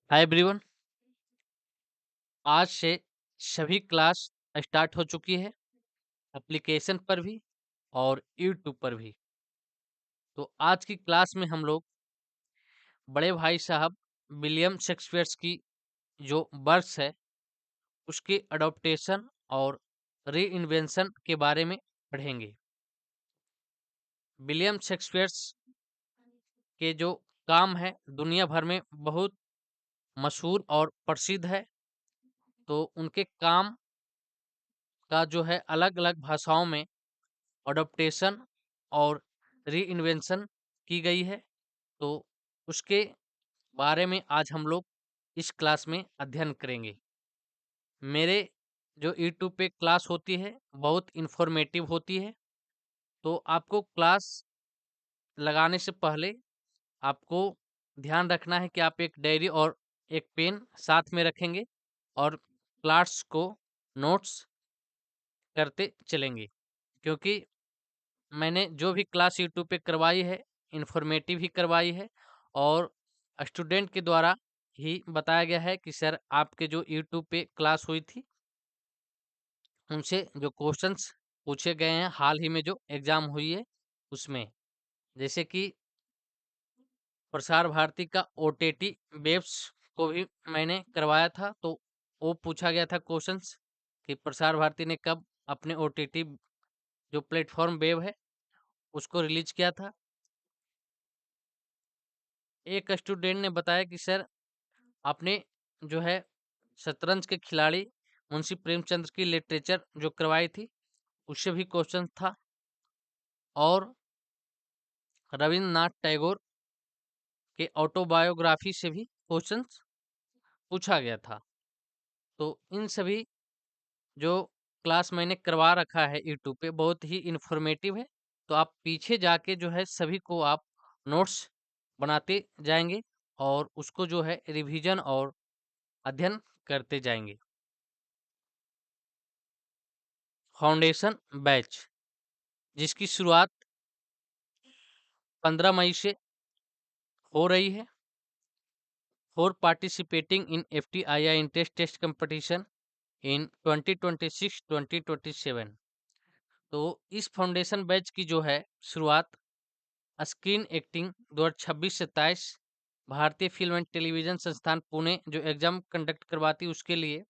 Hi everyone. आज से सभी क्लास स्टार्ट हो चुकी है, एप्लीकेशन पर भी और यूट्यूब पर भी। तो आज की क्लास में हम लोग बड़े भाई साहब विलियम शेक्सपियर की जो वर्क्स है उसके अडॉप्टेशन और री इन्वेंशन के बारे में पढ़ेंगे। विलियम शेक्सपियर के जो काम है दुनिया भर में बहुत मशहूर और प्रसिद्ध है। तो उनके काम का जो है अलग अलग भाषाओं में अडॉप्टेशन और रीइन्वेंशन की गई है। तो उसके बारे में आज हम लोग इस क्लास में अध्ययन करेंगे। मेरे जो यूट्यूब पे क्लास होती है बहुत इन्फॉर्मेटिव होती है। तो आपको क्लास लगाने से पहले आपको ध्यान रखना है कि आप एक डायरी और एक पेन साथ में रखेंगे और क्लास को नोट्स करते चलेंगे, क्योंकि मैंने जो भी क्लास यूट्यूब पे करवाई है इन्फॉर्मेटिव ही करवाई है और स्टूडेंट के द्वारा ही बताया गया है कि सर आपके जो यूट्यूब पे क्लास हुई थी उनसे जो क्वेश्चंस पूछे गए हैं हाल ही में जो एग्जाम हुई है उसमें, जैसे कि प्रसार भारती का ओटीटी वेब्स को भी मैंने करवाया था। तो वो पूछा गया था क्वेश्चंस कि प्रसार भारती ने कब अपने ओटीटी जो प्लेटफॉर्म वेब है उसको रिलीज किया था। एक स्टूडेंट ने बताया कि सर आपने जो है शतरंज के खिलाड़ी मुंशी प्रेमचंद्र की लिटरेचर जो करवाई थी उससे भी क्वेश्चन था और रविंद्रनाथ टैगोर के ऑटोबायोग्राफी से भी क्वेश्चन पूछा गया था। तो इन सभी जो क्लास मैंने करवा रखा है यूट्यूब पे बहुत ही इंफॉर्मेटिव है। तो आप पीछे जाके जो है सभी को आप नोट्स बनाते जाएंगे और उसको जो है रिवीजन और अध्ययन करते जाएंगे। फाउंडेशन बैच जिसकी शुरुआत 15 मई से हो रही है for participating in FTII entrance test competition in 2026-2027। तो इस फाउंडेशन बैच की जो है शुरुआत स्क्रीन एक्टिंग 2026 से 27 भारतीय फिल्म एंड टेलीविजन संस्थान पुणे जो एग्जाम कंडक्ट करवाती है उसके लिए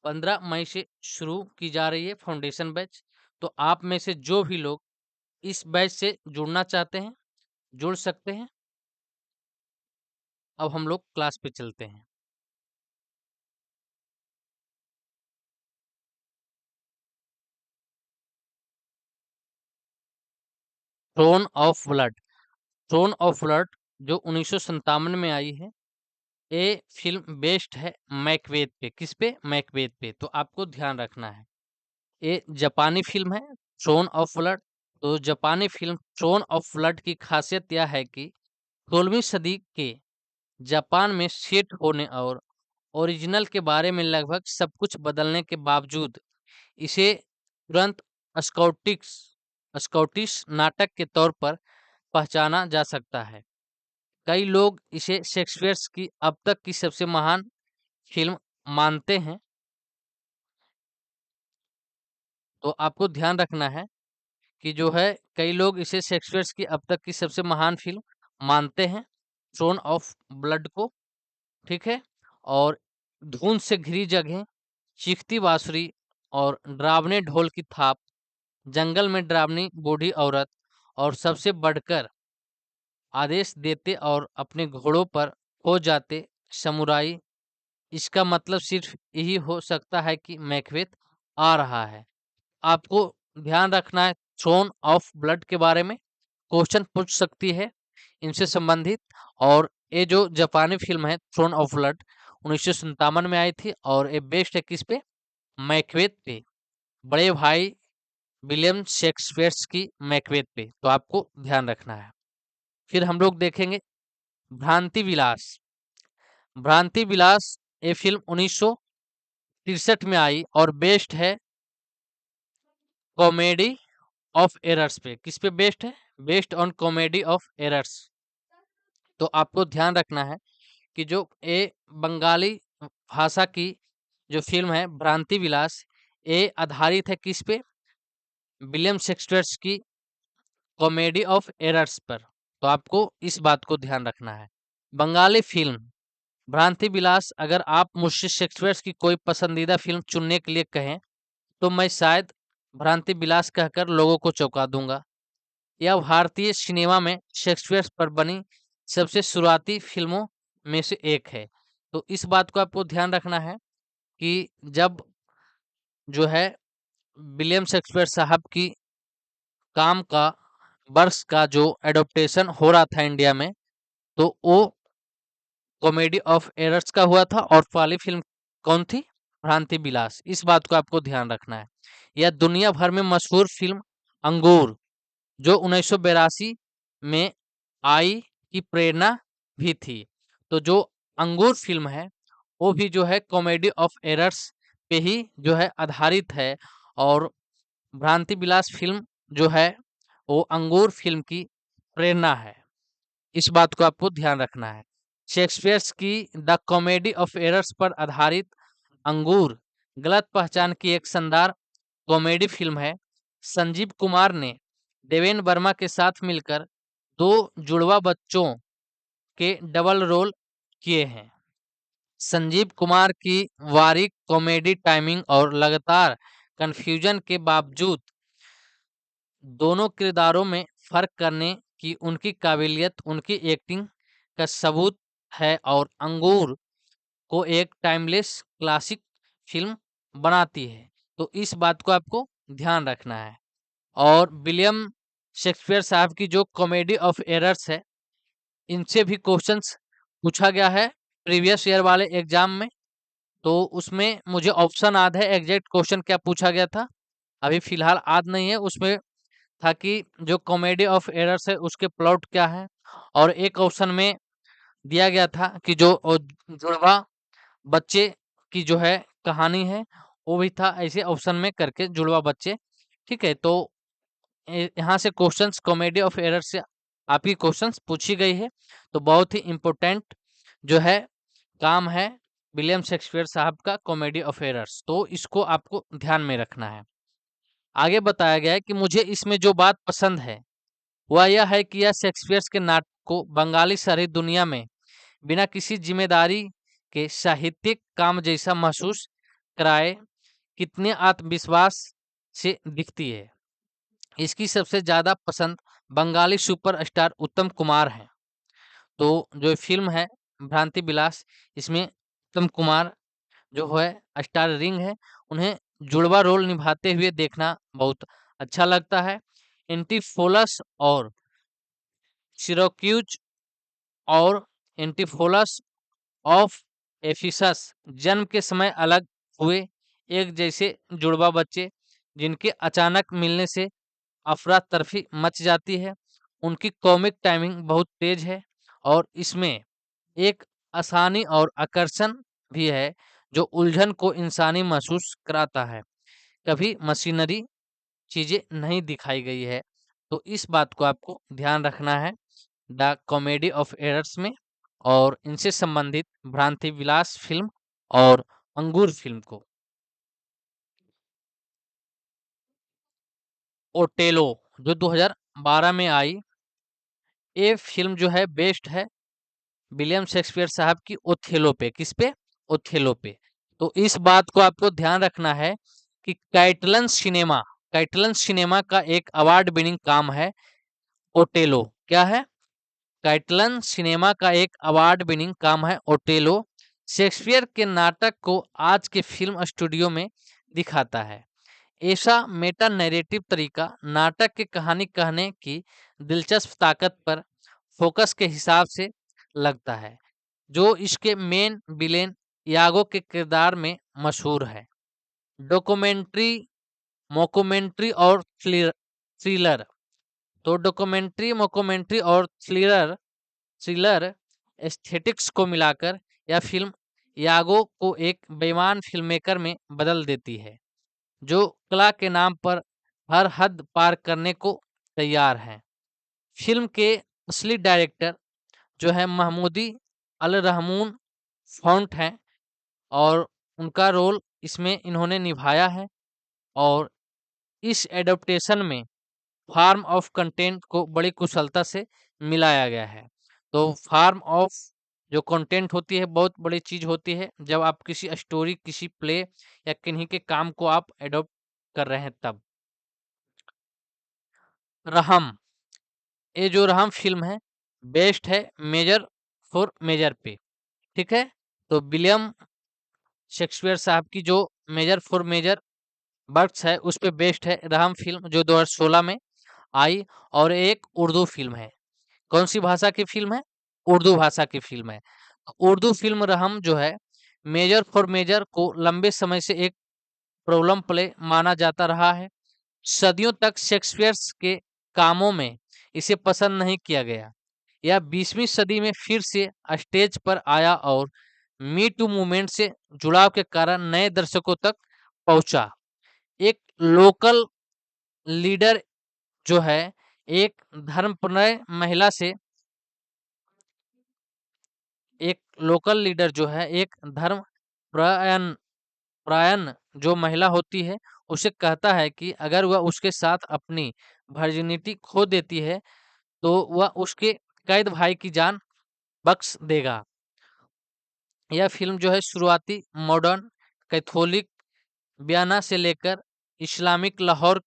15 मई से शुरू की जा रही है फाउंडेशन बैच। तो आप में से जो भी लोग इस बैच से जुड़ना चाहते हैं जुड़ सकते हैं। अब हम लोग क्लास पे चलते हैं। Throne of blood. Throne of blood जो 1957 में आई है, ये फिल्म बेस्ड है मैकबेथ पे। किस पे? मैकबेथ पे। तो आपको ध्यान रखना है ये जापानी फिल्म है थ्रोन ऑफ ब्लड। तो जापानी फिल्म थ्रोन ऑफ ब्लड की खासियत यह है कि 16वीं सदी के जापान में सेट होने और ओरिजिनल के बारे में लगभग सब कुछ बदलने के बावजूद इसे तुरंत स्कॉटिश स्कॉटिश नाटक के तौर पर पहचाना जा सकता है। कई लोग इसे शेक्सपियर की अब तक की सबसे महान फिल्म मानते हैं। तो आपको ध्यान रखना है कि जो है कई लोग इसे शेक्सपियर की अब तक की सबसे महान फिल्म मानते हैं थ्रोन ऑफ ब्लड को। ठीक है। और धुंध से घिरी जगह, चीखती बांसुरी और डरावने ढोल की थाप, जंगल में डरावनी बूढ़ी औरत और सबसे बढ़कर आदेश देते और अपने घोड़ों पर हो जाते समुराई, इसका मतलब सिर्फ यही हो सकता है कि मैकबेथ आ रहा है। आपको ध्यान रखना है थ्रोन ऑफ ब्लड के बारे में क्वेश्चन पूछ सकती है इनसे संबंधित। और ये जो जापानी फिल्म है थ्रोन ऑफ ब्लड 1957 में आई थी और ये बेस्ड है किस पे? मैकबेथ पे, बड़े भाई विलियम शेक्सपियर की मैकबेथ पे। तो आपको ध्यान रखना है। फिर हम लोग देखेंगे भ्रांति विलास। भ्रांति विलास ये फिल्म 1963 में आई और बेस्ड है कॉमेडी ऑफ एरर्स पे। किस पे बेस्ड है? Based on comedy of errors. तो आपको ध्यान रखना है कि जो ये बंगाली भाषा की जो फ़िल्म है भ्रांति विलास, ये आधारित है किस पे? विलियम शेक्सपियर की कॉमेडी ऑफ एरर्स पर। तो आपको इस बात को ध्यान रखना है। बंगाली फ़िल्म भ्रांति विलास, अगर आप मुझसे शेक्सपियर की कोई पसंदीदा फ़िल्म चुनने के लिए कहें, तो मैं शायद भ्रांति विलास कहकर लोगों को चौंका दूँगा। यह भारतीय सिनेमा में शेक्सपियर पर बनी सबसे शुरुआती फ़िल्मों में से एक है। तो इस बात को आपको ध्यान रखना है कि जब जो है विलियम शेक्सपियर साहब की काम का वर्ष का जो एडॉप्टेशन हो रहा था इंडिया में, तो वो कॉमेडी ऑफ एरर्स का हुआ था और पहली फिल्म कौन थी? भ्रांति विलास। इस बात को आपको ध्यान रखना है। यह दुनिया भर में मशहूर फिल्म अंगूर, जो 1982 में आई, की प्रेरणा भी थी। तो जो अंगूर फिल्म है वो भी जो है कॉमेडी ऑफ एरर्स पे ही जो है आधारित है, और भ्रांति विलास फिल्म जो है वो अंगूर फिल्म की प्रेरणा है। इस बात को आपको ध्यान रखना है। शेक्सपियर की द कॉमेडी ऑफ एरर्स पर आधारित अंगूर गलत पहचान की एक शानदार कॉमेडी फिल्म है। संजीव कुमार ने देवेन वर्मा के साथ मिलकर दो जुड़वा बच्चों के डबल रोल किए हैं। संजीव कुमार की बारीक कॉमेडी टाइमिंग और लगातार कन्फ्यूजन के बावजूद दोनों किरदारों में फर्क करने की उनकी काबिलियत उनकी एक्टिंग का सबूत है, और अंगूर को एक टाइमलेस क्लासिक फिल्म बनाती है। तो इस बात को आपको ध्यान रखना है। और विलियम शेक्सपियर साहब की जो कॉमेडी ऑफ एरर्स है, इनसे भी क्वेश्चंस पूछा गया है प्रीवियस ईयर वाले एग्जाम में। तो उसमें मुझे ऑप्शन याद है, एग्जैक्ट क्वेश्चन क्या पूछा गया था अभी फिलहाल याद नहीं है। उसमें था कि जो कॉमेडी ऑफ एरर्स है उसके प्लॉट क्या है, और एक ऑप्शन में दिया गया था कि जो जुड़वा बच्चे की जो है कहानी है वो भी था, ऐसे ऑप्शन में करके जुड़वा बच्चे। ठीक है, तो यहाँ से क्वेश्चंस कॉमेडी ऑफ एरर से आपकी क्वेश्चंस पूछी गई है। तो बहुत ही इम्पोर्टेंट जो है काम है विलियम शेक्सपियर साहब का कॉमेडी ऑफ एरर्स, तो इसको आपको ध्यान में रखना है। आगे बताया गया है कि मुझे इसमें जो बात पसंद है वह यह है कि यह शेक्सपियर के नाटक को बंगाली शहरी दुनिया में बिना किसी जिम्मेदारी के साहित्यिक काम जैसा महसूस कराए कितने आत्मविश्वास से दिखती है। इसकी सबसे ज्यादा पसंद बंगाली सुपरस्टार उत्तम कुमार हैं। तो जो फिल्म है भ्रांति विलास, इसमें उत्तम कुमार जो है स्टार रिंग है, उन्हें जुड़वा रोल निभाते हुए देखना बहुत अच्छा लगता है। एंटीफोलस और सिरोक्यूज और एंटीफोलस ऑफ एफिसस जन्म के समय अलग हुए एक जैसे जुड़वा बच्चे, जिनके अचानक मिलने से अफरा तफरी मच जाती है। उनकी कॉमिक टाइमिंग बहुत तेज है, और इसमें एक आसानी और आकर्षण भी है जो उलझन को इंसानी महसूस कराता है। कभी मशीनरी चीजें नहीं दिखाई गई है। तो इस बात को आपको ध्यान रखना है द कॉमेडी ऑफ एरर्स में, और इनसे संबंधित भ्रांति विलास फिल्म और अंगूर फिल्म को। ओटेलो जो 2012 में आई, ये फिल्म जो है बेस्ड है विलियम शेक्सपियर साहब की ओथेलो पे। किस पे? ओथेलो पे। तो इस बात को आपको ध्यान रखना है कि कैटलन सिनेमा का एक अवार्ड विनिंग काम है ओटेलो। क्या है? कैटलन सिनेमा का एक अवार्ड विनिंग काम है ओटेलो। शेक्सपियर के नाटक को आज के फिल्म स्टूडियो में दिखाता है। ऐसा मेटा नैरेटिव तरीका नाटक की कहानी कहने की दिलचस्प ताकत पर फोकस के हिसाब से लगता है, जो इसके मेन विलेन यागो के किरदार में मशहूर है। डॉक्यूमेंट्री, मॉक्यूमेंट्री और थ्रिलर। तो डॉक्यूमेंट्री, मॉक्यूमेंट्री और थ्रिलर थ्रिलर एस्थेटिक्स को मिलाकर यह फिल्म यागो को एक बेईमान फिल्ममेकर में बदल देती है, जो कला के नाम पर हर हद पार करने को तैयार है। फिल्म के असली डायरेक्टर जो है महमूदी अल रहमान फ़ॉन्ट हैं और उनका रोल इसमें इन्होंने निभाया है। और इस एडप्टेशन में फॉर्म ऑफ कंटेंट को बड़ी कुशलता से मिलाया गया है। तो फॉर्म ऑफ जो कंटेंट होती है बहुत बड़ी चीज़ होती है, जब आप किसी स्टोरी, किसी प्ले या किन्हीं के काम को आप एडॉप्ट कर रहे हैं तब। रहम, ये जो रहम फ़िल्म है बेस्ड है मेजर फॉर मेजर पे, ठीक है? तो विलियम शेक्सपियर साहब की जो मेजर फॉर मेजर वर्क्स है उस पे बेस्ड है रहम फ़िल्म, जो 2016 में आई। और एक उर्दू फ़िल्म है। कौन सी भाषा की फ़िल्म है? उर्दू भाषा की फ़िल्म है। उर्दू फ़िल्म रहम जो है मेजर फॉर मेजर को लंबे समय से एक प्रॉब्लम प्ले माना जाता रहा है। सदियों तक शेक्सपियर के कामों में इसे पसंद नहीं किया गया। यह 20वीं सदी में फिर से स्टेज पर आया और मी टू मूवमेंट से जुड़ाव के कारण नए दर्शकों तक पहुंचा। एक लोकल लीडर जो है एक धर्मप्राय महिला से एक लोकल लीडर जो है एक धर्म प्रायन प्रायन जो महिला होती है उसे कहता है कि अगर वह उसके साथ अपनी वर्जिनिटी खो देती है तो वह उसके कैद भाई की जान बख्श देगा। यह फिल्म जो है शुरुआती मॉडर्न कैथोलिक बयाना से लेकर इस्लामिक लाहौर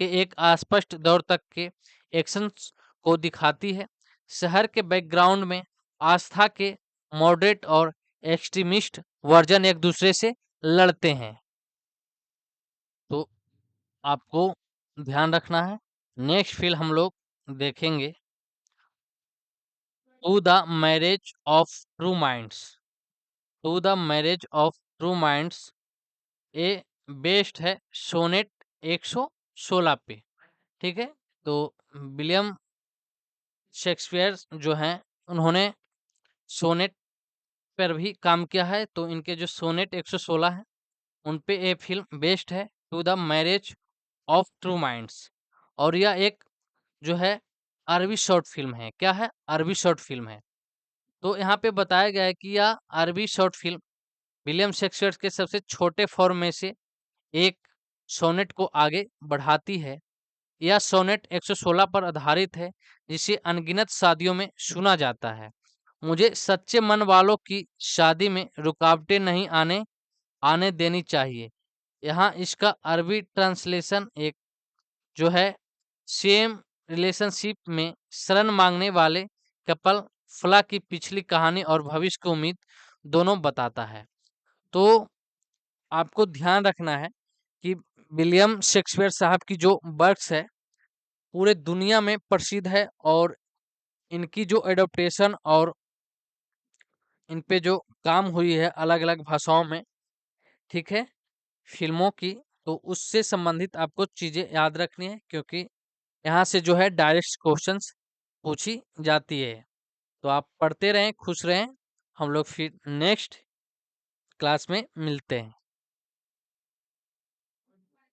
के एक अस्पष्ट दौर तक के एक्शंस को दिखाती है। शहर के बैकग्राउंड में आस्था के मॉडरेट और एक्सट्रीमिस्ट वर्जन एक दूसरे से लड़ते हैं। तो आपको ध्यान रखना है। नेक्स्ट फिल्म हम लोग देखेंगे to the marriage of true minds. To the marriage of true minds ये बेस्ड है सोनेट 116 पे, ठीक है? तो विलियम शेक्सपियर जो हैं उन्होंने सोनेट पर भी काम किया है, तो इनके जो सोनेट 116 है उन पे ये फिल्म बेस्ड है to the marriage of true minds. और यह एक जो है अरबी शॉर्ट फिल्म है। क्या है? अरबी शॉर्ट फिल्म है। तो यहाँ पे बताया गया है कि यह अरबी शॉर्ट फिल्म विलियम शेक्सपियर के सबसे छोटे फॉर्म में से एक सोनेट को आगे बढ़ाती है। यह सोनेट 116 पर आधारित है जिसे अनगिनत शादियों में सुना जाता है। मुझे सच्चे मन वालों की शादी में रुकावटें नहीं आने आने देनी चाहिए। यहाँ इसका अरबी ट्रांसलेशन एक जो है सेम रिलेशनशिप में शरण मांगने वाले कपल फला की पिछली कहानी और भविष्य की उम्मीद दोनों बताता है। तो आपको ध्यान रखना है कि विलियम शेक्सपियर साहब की जो वर्क्स है पूरे दुनिया में प्रसिद्ध है। और इनकी जो एडप्टेशन और इन पे जो काम हुई है अलग अलग भाषाओं में, ठीक है, फिल्मों की, तो उससे संबंधित आपको चीज़ें याद रखनी है, क्योंकि यहाँ से जो है डायरेक्ट क्वेश्चंस पूछी जाती है। तो आप पढ़ते रहें, खुश रहें। हम लोग फिर नेक्स्ट क्लास में मिलते हैं।